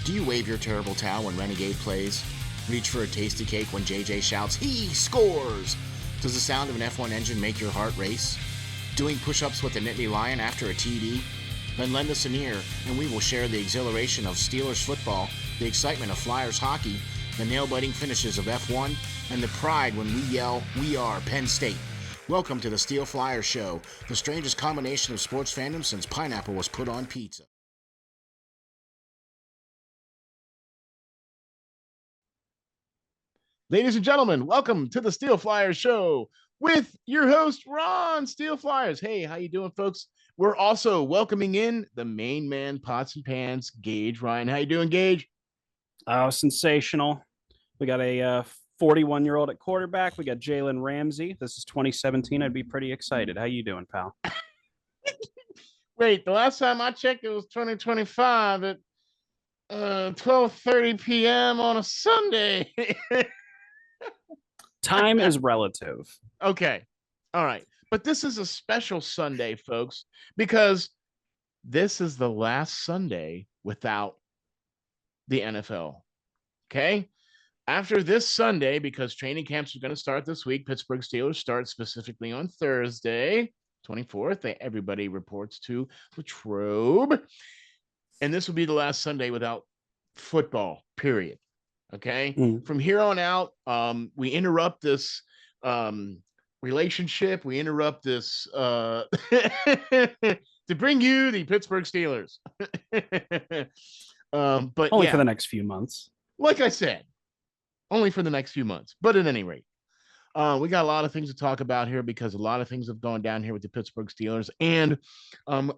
Do you wave your terrible towel when Renegade plays? Reach for a tasty cake when JJ shouts, "He scores!" Does the sound of an F1 engine make your heart race? Doing push-ups with the Nittany Lion after a TD? Then lend us an ear, and we will share the exhilaration of Steelers football, the excitement of Flyers hockey, the nail-biting finishes of F1, and the pride when we yell, "We are Penn State." Welcome to the SteelFlyers Show, the strangest combination of sports fandom since pineapple was put on pizza. Ladies and gentlemen, welcome to the SteelFlyers Show with your host, Ron SteelFlyers. Hey, how you doing, folks? We're also welcoming in the main man, pots and pans, Gage. Ryan, how you doing, Gage? Oh, sensational. We got a 41-year-old at quarterback. We got Jalen Ramsey. This is 2017. I'd be pretty excited. How you doing, pal? Wait, the last time I checked, it was 2025 at 12:30 p.m. on a Sunday. Time is relative. Okay. All right. But this is a special Sunday, folks, because this is the last Sunday without the NFL. Okay. After this Sunday, because training camps are going to start this week, Pittsburgh Steelers start specifically on Thursday, 24th. Everybody reports to Latrobe. And this will be the last Sunday without football, period. Okay. From here on out, we interrupt this relationship. We interrupt this to bring you the Pittsburgh Steelers. But only for the next few months. Like I said, only for the next few months. But at any rate, we got a lot of things to talk about here because a lot of things have gone down here with the Pittsburgh Steelers. And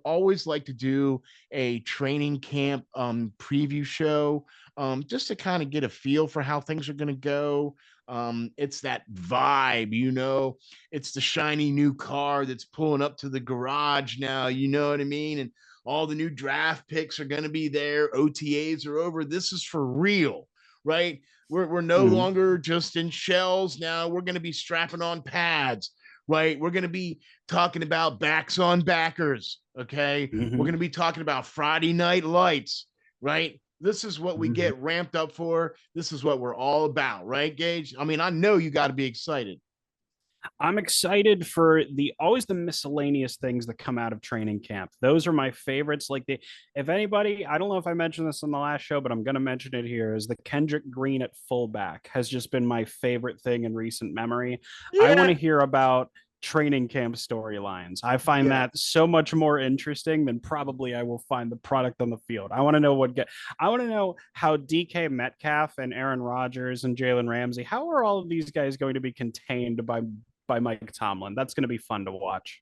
always like to do a training camp preview show just to kind of get a feel for how things are going to go. It's that vibe, you know, it's the shiny new car that's pulling up to the garage now, you know what I mean? And all the new draft picks are going to be there. OTAs are over. This is for real, right? We're no longer just in shells now. We're going to be strapping on pads, right? We're going to be talking about backs on backers, okay? We're going to be talking about Friday night lights, right? This is what we get ramped up for. This is what we're all about, right, Gage? I mean, I know you got to be excited. I'm excited for always the miscellaneous things that come out of training camp. Those are my favorites. If anybody, I don't know if I mentioned this on the last show, but I'm going to mention it here, is the Kendrick Green at fullback has just been my favorite thing in recent memory. Yeah. I want to hear about training camp storylines. I find that so much more interesting than probably I will find the product on the field. I want to know how DK Metcalf and Aaron Rodgers and Jalen Ramsey, how are all of these guys going to be contained by Mike Tomlin? That's going to be fun to watch.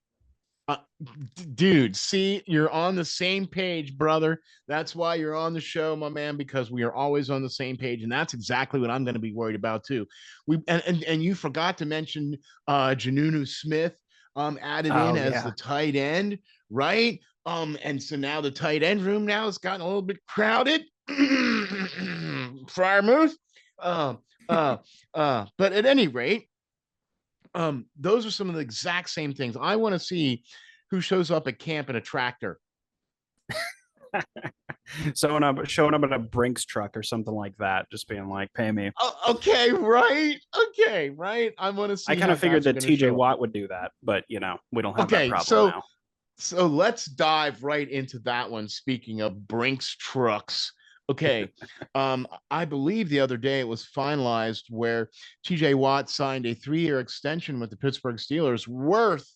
Dude, see, you're on the same page, brother. That's why you're on the show, my man, because we are always on the same page, and that's exactly what I'm going to be worried about too. And you forgot to mention Jonunu Smith added in as the tight end, right? And so now the tight end room now has gotten a little bit crowded. Fryermuth. But at any rate, those are some of the exact same things. I want to see who shows up at camp in a tractor. Showing up in a Brinks truck or something like that, just being like, pay me. Okay, right. I want to see. I kind of figured that TJ Watt would do that, but we don't have that problem now. So let's dive right into that one. Speaking of Brinks trucks. Okay. I believe the other day it was finalized where TJ Watt signed a 3-year extension with the Pittsburgh Steelers worth,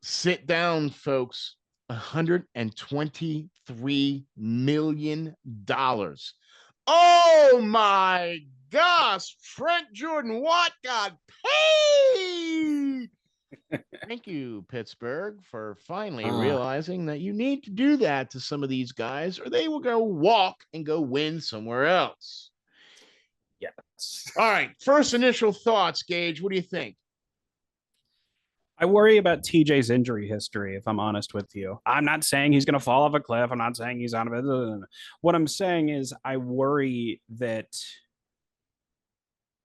sit down, folks, $123 million. Oh my gosh, Trent Jordan Watt got paid. Thank you, Pittsburgh, for finally realizing that you need to do that to some of these guys, or they will go walk and go win somewhere else. Yes. All right. First initial thoughts, Gage. What do you think? I worry about TJ's injury history, if I'm honest with you. I'm not saying he's going to fall off a cliff. I'm not saying he's out of it. What I'm saying is I worry that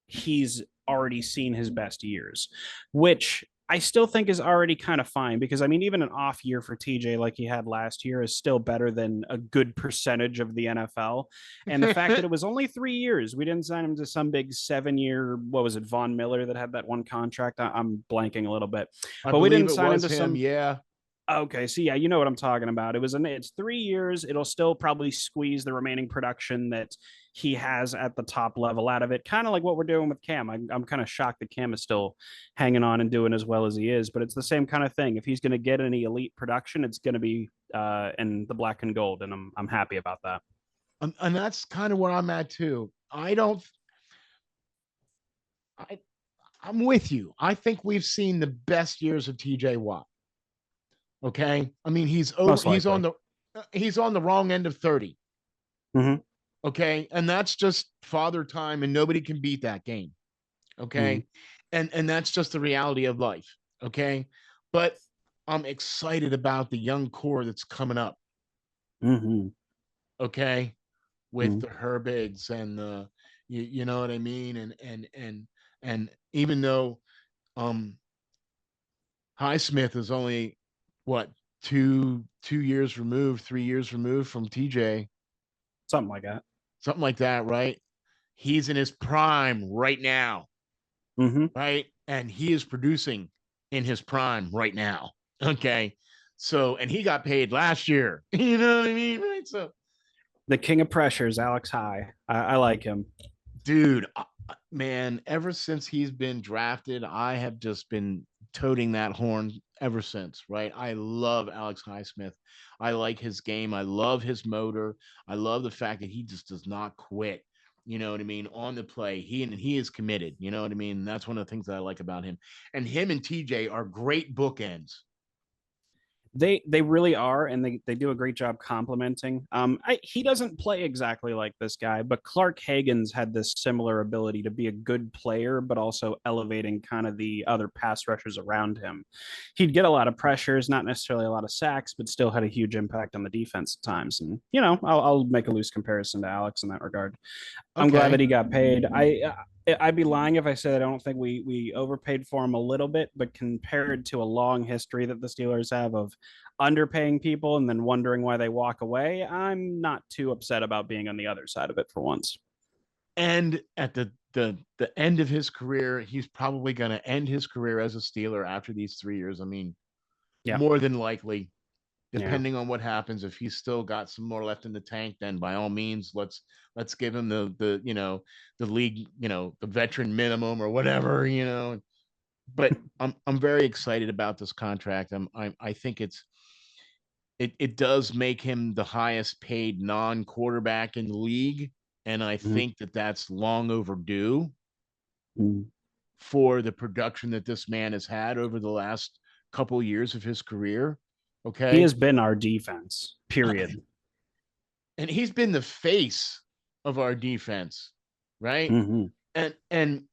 he's already seen his best years, which I still think is already kind of fine because I mean, even an off year for TJ like he had last year is still better than a good percentage of the NFL. And the fact that it was only 3 years, we didn't sign him to some big 7 year, what was it, Von Miller that had that one contract? I'm blanking a little bit, but we didn't sign him to some. Yeah. Okay, so yeah, you know what I'm talking about. It's 3 years. It'll still probably squeeze the remaining production that he has at the top level out of it. Kind of like what we're doing with Cam. I'm kind of shocked that Cam is still hanging on and doing as well as he is, but it's the same kind of thing. If he's going to get any elite production, it's going to be in the black and gold, and I'm happy about that. And that's kind of where I'm at too. I'm with you. I think we've seen the best years of TJ Watt. Okay. I mean, he's on the wrong end of 30. Mm-hmm. Okay. And that's just father time, and nobody can beat that game. Okay. Mm-hmm. And that's just the reality of life. Okay. But I'm excited about the young core that's coming up. Mm-hmm. Okay. With the Herbigs and the, you know what I mean? And even though Highsmith is only what, 3 years removed from TJ, something like that, right? He's in his prime right now. Mm-hmm. Right? And he is producing in his prime right now. Okay. So, and he got paid last year. You know what I mean? Right. So the king of pressures, Alex High. I like him. Dude, man, ever since he's been drafted, I have just been toting that horn ever since, right? I love Alex Highsmith. I like his game. I love his motor. I love the fact that he just does not quit. You know what I mean? On the play, he is committed. You know what I mean? That's one of the things that I like about him. And him and TJ are great bookends. They really are, and they do a great job complimenting. He doesn't play exactly like this guy, but Clark Hagan's had this similar ability to be a good player, but also elevating kind of the other pass rushers around him. He'd get a lot of pressures, not necessarily a lot of sacks, but still had a huge impact on the defense at times. And you know, I'll make a loose comparison to Alex in that regard. I'm glad that he got paid. I'd be lying if I said I don't think we overpaid for him a little bit, but compared to a long history that the Steelers have of underpaying people and then wondering why they walk away, I'm not too upset about being on the other side of it for once. And at the end of his career, he's probably going to end his career as a Steeler after these 3 years. I mean, more than likely, depending on what happens. If he's still got some more left in the tank, then by all means, let's give him the league, the veteran minimum or whatever, But I'm very excited about this contract. I think it does make him the highest paid non-quarterback in the league, and I think that's long overdue for the production that this man has had over the last couple of years of his career. Okay. He has been our defense, period. And he's been the face of our defense, right? And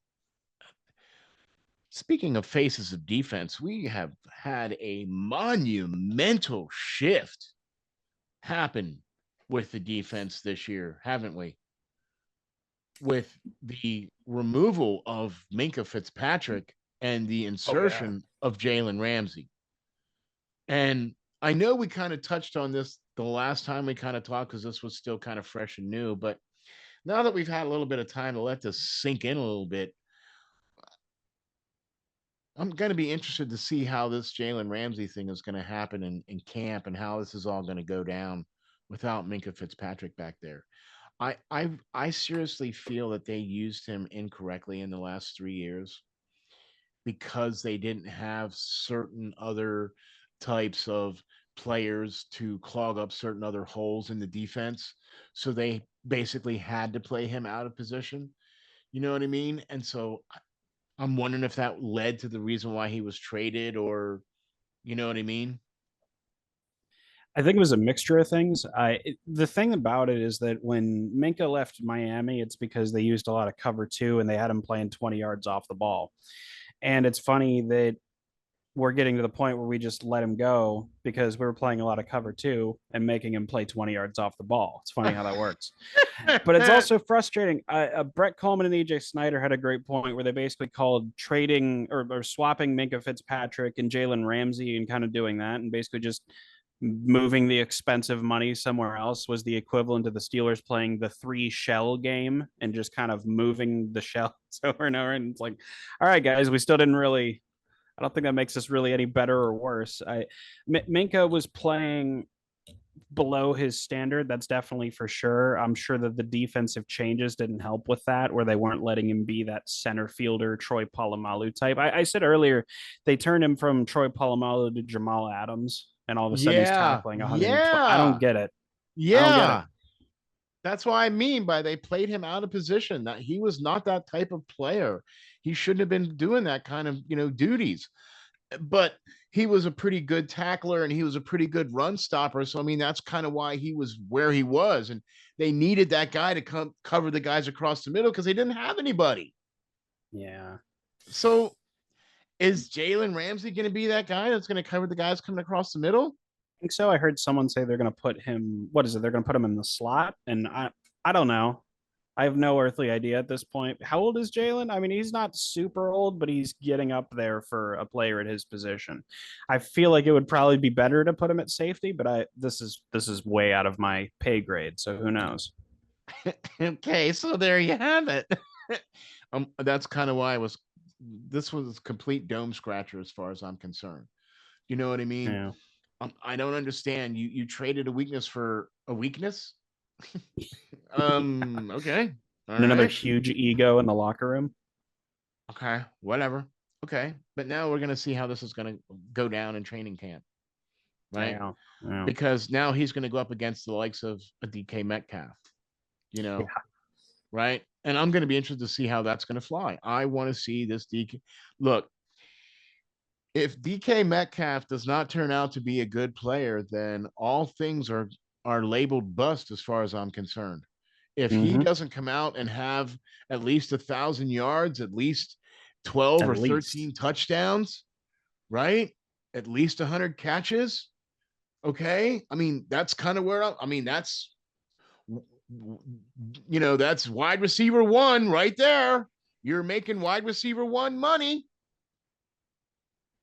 speaking of faces of defense, we have had a monumental shift happen with the defense this year, haven't we? With the removal of Minkah Fitzpatrick and the insertion of Jalen Ramsey. And I know we kind of touched on this the last time we kind of talked because this was still kind of fresh and new. But now that we've had a little bit of time to let this sink in a little bit, I'm going to be interested to see how this Jalen Ramsey thing is going to happen in camp and how this is all going to go down without Minkah Fitzpatrick back there. I seriously feel that they used him incorrectly in the last 3 years because they didn't have certain other types of players to clog up certain other holes in the defense. So they basically had to play him out of position. You know what I mean? And so I'm wondering if that led to the reason why he was traded, or you know what I mean? I think it was a mixture of things. The thing about it is that when Minkah left Miami, it's because they used a lot of cover 2 and they had him playing 20 yards off the ball. And it's funny that we're getting to the point where we just let him go because we were playing a lot of cover 2 and making him play 20 yards off the ball. It's funny how that works. But it's also frustrating. Brett Coleman and EJ Snyder had a great point where they basically called trading or swapping Minka Fitzpatrick and Jalen Ramsey and kind of doing that, and basically just moving the expensive money somewhere else was the equivalent of the Steelers playing the 3 shell game and just kind of moving the shells over and over. And it's like, all right, guys, we still didn't really. I don't think that makes us really any better or worse. Minka was playing below his standard. That's definitely for sure. I'm sure that the defensive changes didn't help with that, where they weren't letting him be that center fielder, Troy Polamalu type. I said earlier, they turned him from Troy Polamalu to Jamal Adams, and all of a sudden he's tackling 120. I don't get it. Yeah. That's what I mean by they played him out of position. That he was not that type of player. He shouldn't have been doing that kind of, duties. But he was a pretty good tackler and he was a pretty good run stopper. So, I mean, that's kind of why he was where he was. And they needed that guy to come cover the guys across the middle because they didn't have anybody. Yeah. So is Jalen Ramsey going to be that guy that's going to cover the guys coming across the middle? I think so. I heard someone say they're going to put him, what is it? They're going to put him in the slot. And I don't know. I have no earthly idea at this point. How old is Jalen? I mean, he's not super old, but he's getting up there for a player at his position. I feel like it would probably be better to put him at safety, but this is way out of my pay grade. So who knows? Okay, so there you have it. That's kind of why this was a complete dome scratcher as far as I'm concerned. You know what I mean? Yeah. I don't understand. You traded a weakness for a weakness. Okay. And another huge ego in the locker room. Okay, whatever. Okay, but now we're gonna see how this is gonna go down in training camp, right? Yeah. Because now he's gonna go up against the likes of a DK Metcalf, right? And I'm gonna be interested to see how that's gonna fly. I want to see this DK. Look, if DK Metcalf does not turn out to be a good player, then all things are labeled bust as far as I'm concerned. If he doesn't come out and have at least 1,000 yards, at least 12 or 13 touchdowns, right? At least 100 catches. Okay. I mean, that's kind of where that's wide receiver 1 right there. You're making wide receiver 1 money.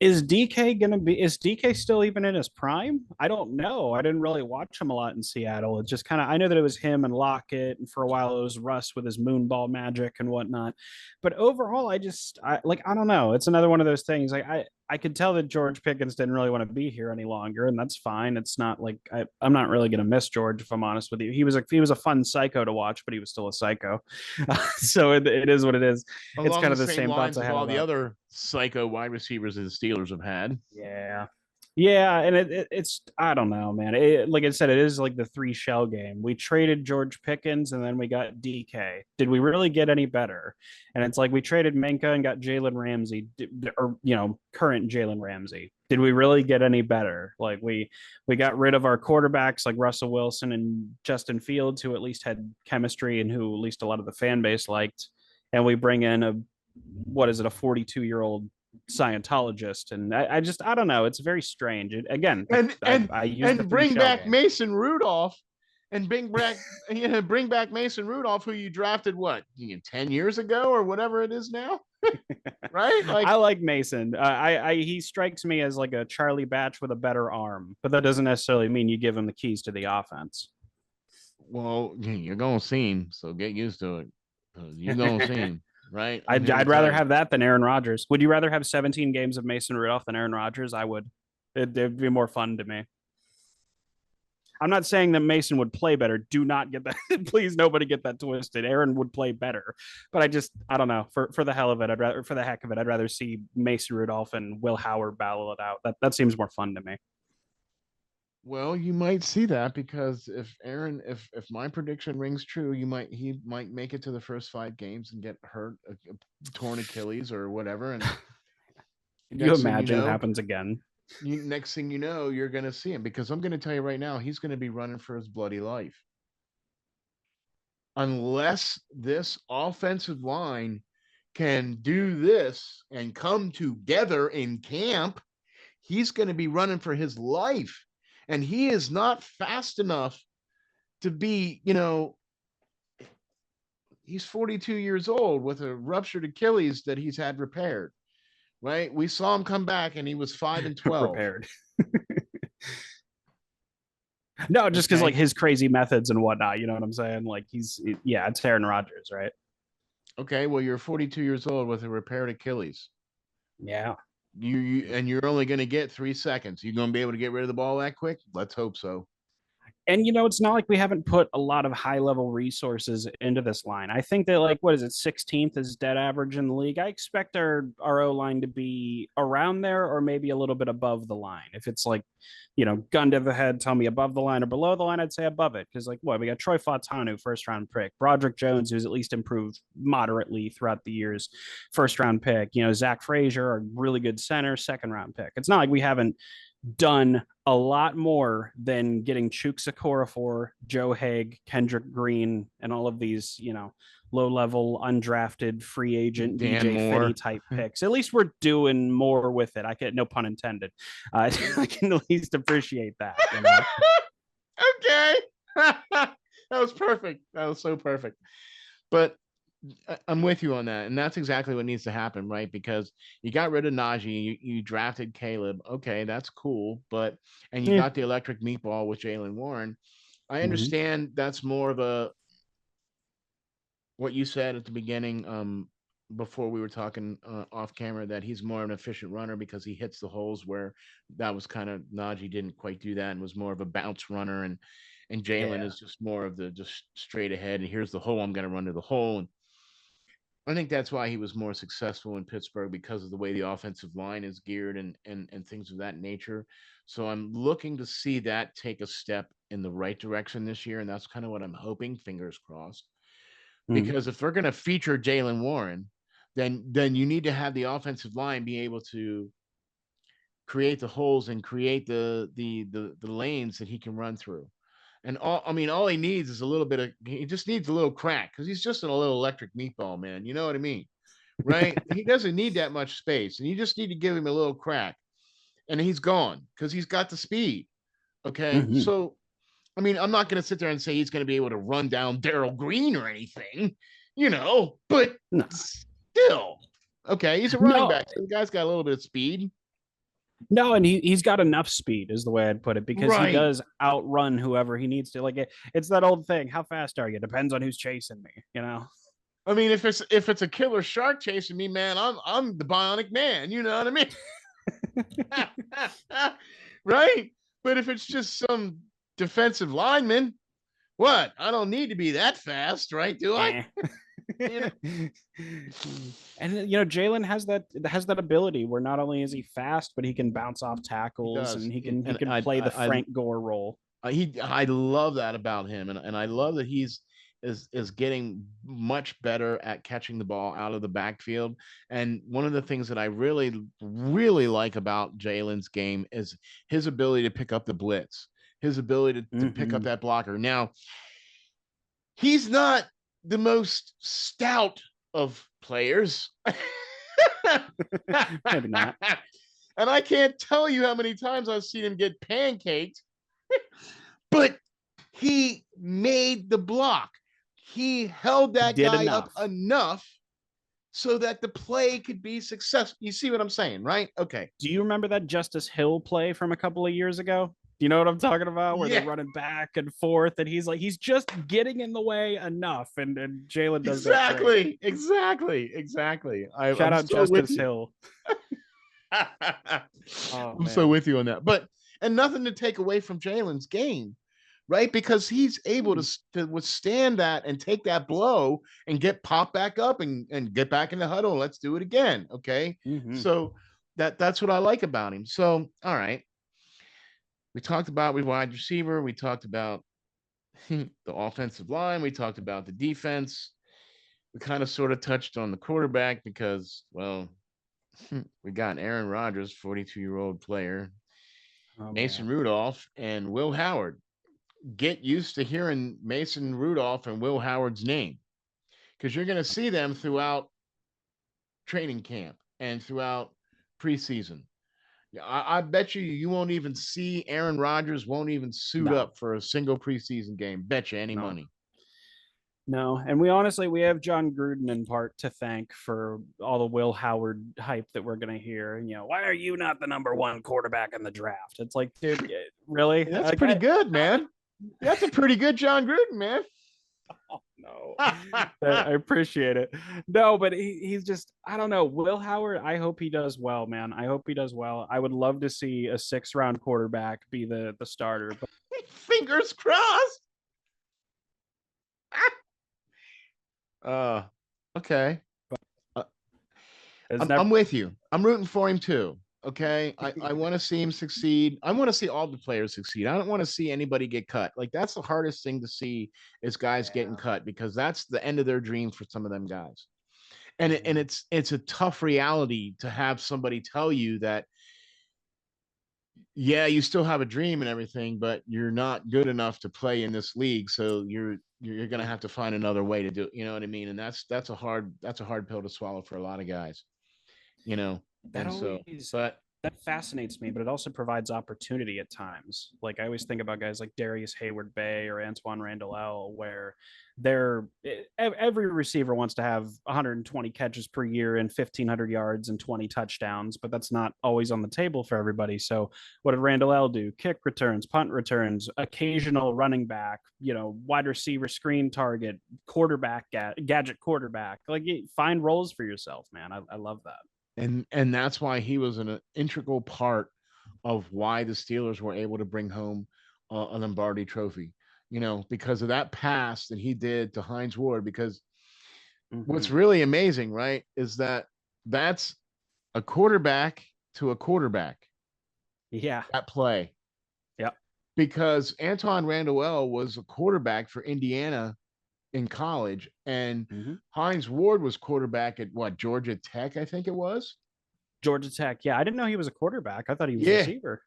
Is DK still even in his prime? I don't know. I didn't really watch him a lot in Seattle. It just kind of, I know that it was him and Lockett, and for a while it was Russ with his moonball magic and whatnot. But overall, I don't know. It's another one of those things. I could tell that George Pickens didn't really want to be here any longer, and that's fine. It's not like I'm not really going to miss George, if I'm honest with you. He was a fun psycho to watch, but he was still a psycho. So it is what it is. It's kind of the same thoughts I have all the other psycho wide receivers that the Steelers have had. Yeah, and it's I don't know, man. Like I said, it is like the 3 shell game. We traded George Pickens, and then we got DK. Did we really get any better? And it's like we traded Minka and got Jalen Ramsey, or current Jalen Ramsey. Did we really get any better? Like we got rid of our quarterbacks like Russell Wilson and Justin Fields, who at least had chemistry and who at least a lot of the fan base liked, and we bring in a 42-year-old Scientologist, and I don't know. It's very strange. And bring back Mason Rudolph, and bring back Mason Rudolph, who you drafted 10 years ago or whatever it is now, right? I like Mason. He strikes me as like a Charlie Batch with a better arm, but that doesn't necessarily mean you give him the keys to the offense. Well, you're gonna see him, so get used to it. You're gonna see him. Right. I'd rather have that than Aaron Rodgers. Would you rather have 17 games of Mason Rudolph than Aaron Rodgers? I would. It'd be more fun to me. I'm not saying that Mason would play better. Do not get that. Please, nobody get that twisted. Aaron would play better, but I don't know. For the hell of it, for the heck of it, I'd rather see Mason Rudolph and Will Howard battle it out. That seems more fun to me. Well, you might see that because if my prediction rings true, he might make it to the first 5 games and get hurt, a torn Achilles or whatever. And can you imagine it happens again? Next thing you know, you're going to see him, because I'm going to tell you right now, he's going to be running for his bloody life. Unless this offensive line can do this and come together in camp he's going to be running for his life. And he is not fast enough to be, he's 42 years old with a ruptured Achilles that he's had repaired, right? We saw him come back and he was 5-12. Repaired. No, just because like his crazy methods and whatnot, you know what I'm saying? Like it's Aaron Rodgers, right? Okay, well, you're 42 years old with a repaired Achilles. Yeah. You're only going to get 3 seconds. You going to be able to get rid of the ball that quick? Let's hope so. And, it's not like we haven't put a lot of high-level resources into this line. I think that, like, what is it, 16th is dead average in the league. I expect our O-line to be around there or maybe a little bit above the line. If it's like, gun to the head, tell me above the line or below the line, I'd say above it. Because, like, we got Troy Fautanu, first-round pick. Broderick Jones, who's at least improved moderately throughout the years, first-round pick. Zach Frazier, a really good center, second-round pick. It's not like we haven't done a lot more than getting Chukwuka Okorafor, Joe Haig, Kendrick Green, and all of these, low-level, undrafted, free agent, Dan DJ Moore Finney type picks. At least we're doing more with it. I can, no pun intended. I can at least appreciate that. Okay. That was perfect. That was so perfect. But I'm with you on that. And that's exactly what needs to happen, right? Because you got rid of Najee, you drafted Caleb. Okay, that's cool. And you got the electric meatball with Jaylen Warren. I understand that's more of what you said at the beginning, before we were talking off camera, that he's more an efficient runner because he hits the holes where that was kind of Najee didn't quite do that and was more of a bounce runner. And Jaylen is just more of the just straight ahead. And here's the hole. I'm going to run to the hole. And I think that's why he was more successful in Pittsburgh, because of the way the offensive line is geared and things of that nature. So I'm looking to see that take a step in the right direction this year. And that's kind of what I'm hoping, fingers crossed. Because if they're going to feature Jaylen Warren, then you need to have the offensive line be able to create the holes and create the lanes that he can run through. And all he needs is he just needs a little crack, because he's just a little electric meatball, man. You know what I mean? Right? He doesn't need that much space, and you just need to give him a little crack, and he's gone, because he's got the speed. Okay. So, I'm not going to sit there and say he's going to be able to run down Darrell Green or anything, but still, okay. He's a running back. So the guy's got a little bit of speed. No, and he's got enough speed, is the way I'd put it, because he does outrun whoever he needs to. Like it's that old thing: how fast are you? Depends on who's chasing me. If it's a killer shark chasing me, man, I'm the bionic man. You know what I mean? Right? But if it's just some defensive lineman, what? I don't need to be that fast, right? Do I? And Jaylen has that ability where not only is he fast, but he can bounce off tackles and he can play the Frank Gore role. I love that about him, and I love that he's getting much better at catching the ball out of the backfield. And one of the things that I really, really like about Jaylen's game is his ability to pick up the blitz, his ability to pick up that blocker. Now, he's not the most stout of players. Maybe not. And I can't tell you how many times I've seen him get pancaked, but he made the block. He held that guy up enough so that the play could be successful. You see what I'm saying, right? Okay. Do you remember that Justice Hill play from a couple of years ago? Do you know what I'm talking about? Where they're running back and forth, and he's just getting in the way enough, and Jaylen does that. Exactly. Shout out Justice Hill. I'm so with you on that. And nothing to take away from Jaylen's game, right? Because he's able to withstand that and take that blow and get popped back up and get back in the huddle. And let's do it again. Okay. So that's what I like about him. So, all right. We talked about wide receiver. We talked about the offensive line. We talked about the defense. We kind of sort of touched on the quarterback because, well, we got Aaron Rodgers, 42-year-old player, Mason Rudolph, and Will Howard. Get used to hearing Mason Rudolph and Will Howard's name, because you're going to see them throughout training camp and throughout preseason. Yeah, I bet you won't even see Aaron Rodgers won't even suit No, up for a single preseason game. Bet you any no. money. No, and we have John Gruden in part to thank for all the Will Howard hype that we're gonna hear. And why are you not the number one quarterback in the draft? It's like, dude, really? That's pretty good, man. That's a pretty good John Gruden, man. Oh, no, I appreciate it. No, but he's just, I don't know. Will Howard, I hope he does well, man. I hope he does well. I would love to see a 6th-round quarterback be the starter. But fingers crossed. Okay. I'm with you. I'm rooting for him too. Okay. I want to see him succeed. I want to see all the players succeed. I don't want to see anybody get cut. Like that's the hardest thing to see is guys getting cut because that's the end of their dreams for some of them guys. And it's a tough reality to have somebody tell you that, yeah, you still have a dream and everything, but you're not good enough to play in this league. So you're going to have to find another way to do it. You know what I mean? And that's a hard pill to swallow for a lot of guys, that fascinates me, but it also provides opportunity at times. Like I always think about guys like Darius Hayward Bay or Antoine Randall L, where every receiver wants to have 120 catches per year and 1,500 yards and 20 touchdowns, but that's not always on the table for everybody. So what did Randall L do? Kick returns, punt returns, occasional running back, wide receiver screen target, quarterback, gadget quarterback. Like find roles for yourself, man. I love that. And that's why he was an integral part of why the Steelers were able to bring home a Lombardi trophy, because of that pass that he did to Hines Ward. Because what's really amazing, right, is that's a quarterback to a quarterback. Yeah. That play. Yeah. Because Antoine Randall L was a quarterback for Indiana in college, and Hines Ward was quarterback at Georgia Tech, I think it was. Georgia Tech. Yeah, I didn't know he was a quarterback. I thought he was a receiver.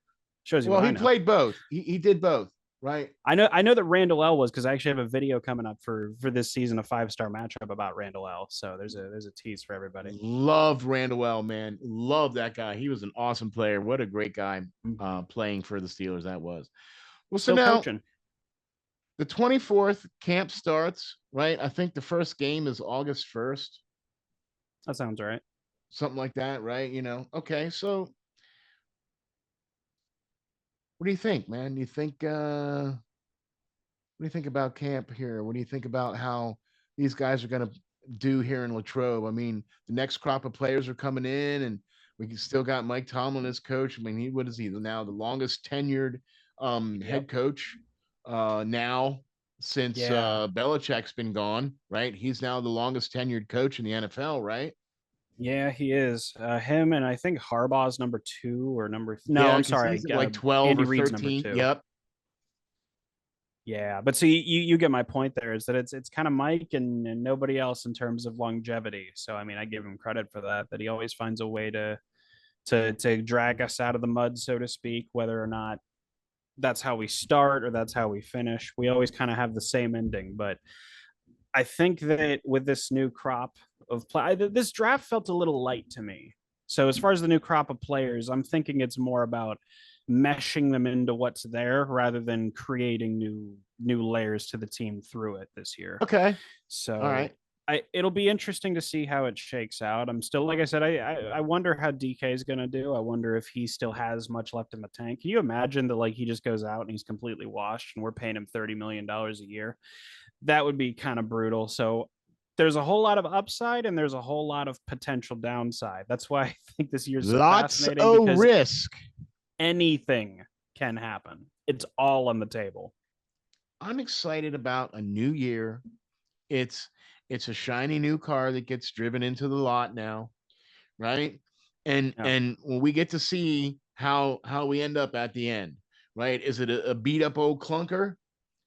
Shows you. Well, he played both. He did both, right? I know that Randall L was, because I actually have a video coming up for this season, a 5-star matchup about Randall L. So there's a tease for everybody. Loved Randall L, man. Love that guy. He was an awesome player. What a great guy playing for the Steelers that was. Well, so now coaching. The 24th camp starts, right? I think the first game is August 1st. That sounds right. Something like that, right? Okay. So what do you think, man? What do you think about camp here? What do you think about how these guys are going to do here in Latrobe? I mean, the next crop of players are coming in, and we still got Mike Tomlin as coach. I mean, what is he now? The longest tenured head coach now since Belichick's been gone, right? He's now the longest tenured coach in the NFL, right? Yeah, he is. Him and I think Harbaugh's number 2 or number. No, I'm sorry, like 12 Andy or Reid's 13. Number 2. Yep. Yeah, but see, you get my point there. Is that it's kind of Mike and nobody else in terms of longevity. So I mean, I give him credit for that. That he always finds a way to drag us out of the mud, so to speak, whether or not that's how we start or that's how we finish. We always kind of have the same ending. But I think that with this new crop of play, this draft felt a little light to me. So as far as the new crop of players, I'm thinking it's more about meshing them into what's there rather than creating new layers to the team through it this year. Okay. So all right. It'll be interesting to see how it shakes out. I'm still, like I said, I wonder how DK is going to do. I wonder if he still has much left in the tank. Can you imagine that he just goes out and he's completely washed and we're paying him $30 million a year? That would be kind of brutal. So there's a whole lot of upside and there's a whole lot of potential downside. That's why I think this year's so lots fascinating, of risk. Anything can happen. It's all on the table. I'm excited about a new year. It's a shiny new car that gets driven into the lot now, right? And when we get to see how we end up at the end, right? Is it a beat up old clunker,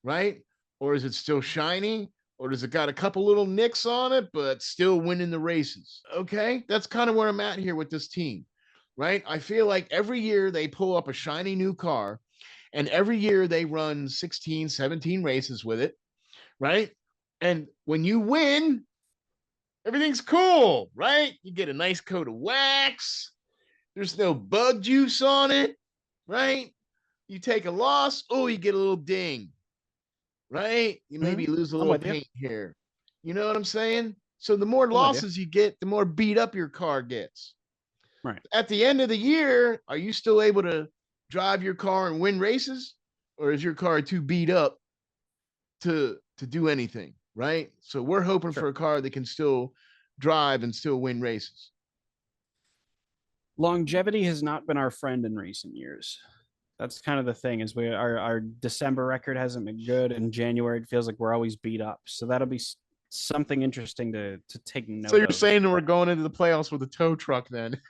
right? Or is it still shiny? Or does it got a couple little nicks on it, but still winning the races? Okay, that's kind of where I'm at here with this team, right? I feel like every year they pull up a shiny new car, and every year they run 16, 17 races with it, right? And when you win, everything's cool, right? You get a nice coat of wax, There's no bug juice on it, right? You take a loss, oh, you get a little ding, right? You maybe lose a I'm little with you. paint here. You know what I'm saying? So the more I'm with you. losses you get, the more beat up your car gets. Right. At the end of the year, are you still able to drive your car and win races? Or is your car too beat up to do anything, right? So we're hoping for a car that can still drive and still win races. Longevity has not been our friend in recent years. That's kind of the thing, is our December record hasn't been good. In January, it feels like we're always beat up. So that'll be something interesting to take note of. So you're saying that we're going into the playoffs with a tow truck then?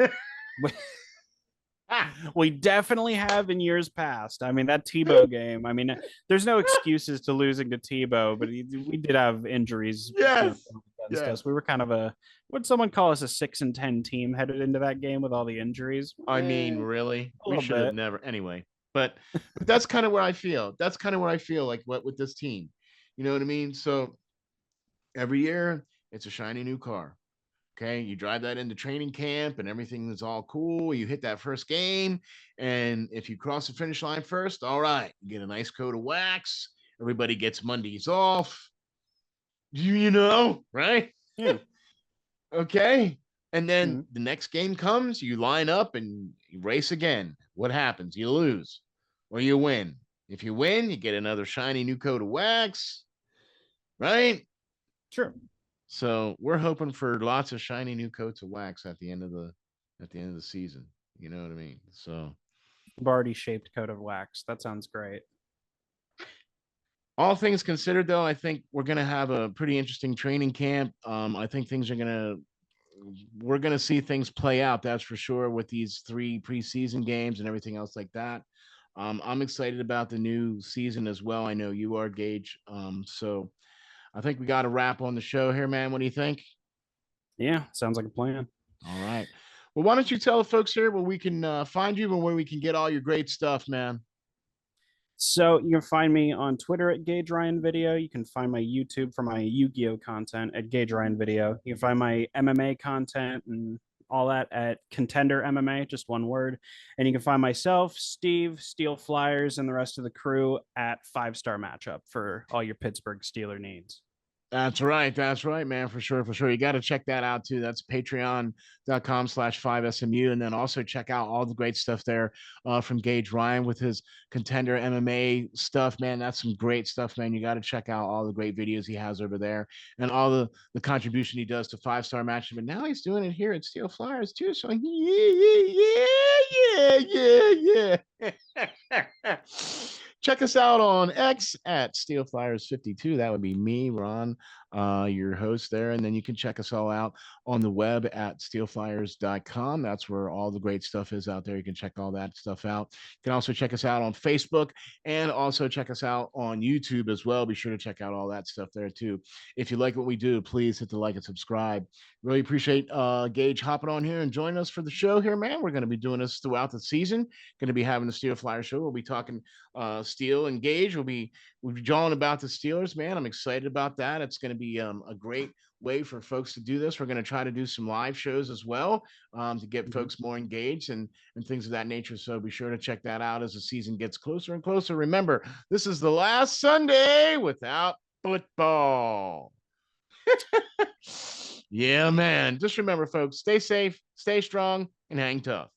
We definitely have in years past. I mean, that Tebow game, I mean, there's no excuses to losing to Tebow, but we did have injuries. Yes. Us. We were kind of would someone call us a 6-10 team headed into that game with all the injuries? I mean, really? We should have never. Anyway, but that's kind of where I feel. That's kind of where I feel like with this team. You know what I mean? So every year it's a shiny new car. Okay, you drive that into training camp and everything is all cool. You hit that first game, and if you cross the finish line first, all right, you get a nice coat of wax. Everybody gets Mondays off. You know, right? Yeah. Okay. And then the next game comes, you line up and you race again. What happens? You lose or you win. If you win, you get another shiny new coat of wax, right? Sure. So we're hoping for lots of shiny new coats of wax at the end of the season. You know what I mean? So Barty shaped coat of wax. That sounds great. All things considered, though, I think we're going to have a pretty interesting training camp. I think we're going to see things play out. That's for sure, with these 3 preseason games and everything else like that. I'm excited about the new season as well. I know you are, Gage. So I think we got a wrap on the show here, man. What do you think? Yeah, sounds like a plan. All right. Well, why don't you tell the folks here where we can find you and where we can get all your great stuff, man? So you can find me on Twitter at Gage Ryan Video. You can find my YouTube for my Yu-Gi-Oh content at Gage Ryan Video. You can find my MMA content and all that at Contender MMA, just one word. And you can find myself, Steve, SteelFlyers, and the rest of the crew at 5-Star Matchup for all your Pittsburgh Steeler needs. That's right, man. For sure. You got to check that out too. That's patreon.com/5SMU. And then also check out all the great stuff there from Gage Ryan with his Contender MMA stuff, man. That's some great stuff, man. You got to check out all the great videos he has over there and all the contribution he does to 5-Star Matchup. And now he's doing it here at SteelFlyers too. So yeah. Check us out on X at SteelFlyers52. That would be me, Ron, your host there. And then you can check us all out on the web at SteelFlyers.com. That's where all the great stuff is out there. You can check all that stuff out. You can also check us out on Facebook and also check us out on YouTube as well. Be sure to check out all that stuff there too. If you like what we do, please hit the like and subscribe. Really appreciate Gage hopping on here and joining us for the show here, man. We're going to be doing this throughout the season. Going to be having the SteelFlyers show. We'll be talking Steel and Gage. We'll be jawing about the Steelers, man. I'm excited about that. It's going to be a great way for folks to do this. We're going to try to do some live shows as well to get folks more engaged and things of that nature. So be sure to check that out as the season gets closer and closer. Remember, this is the last Sunday without football. Yeah, man. Just remember, folks, stay safe, stay strong, and hang tough.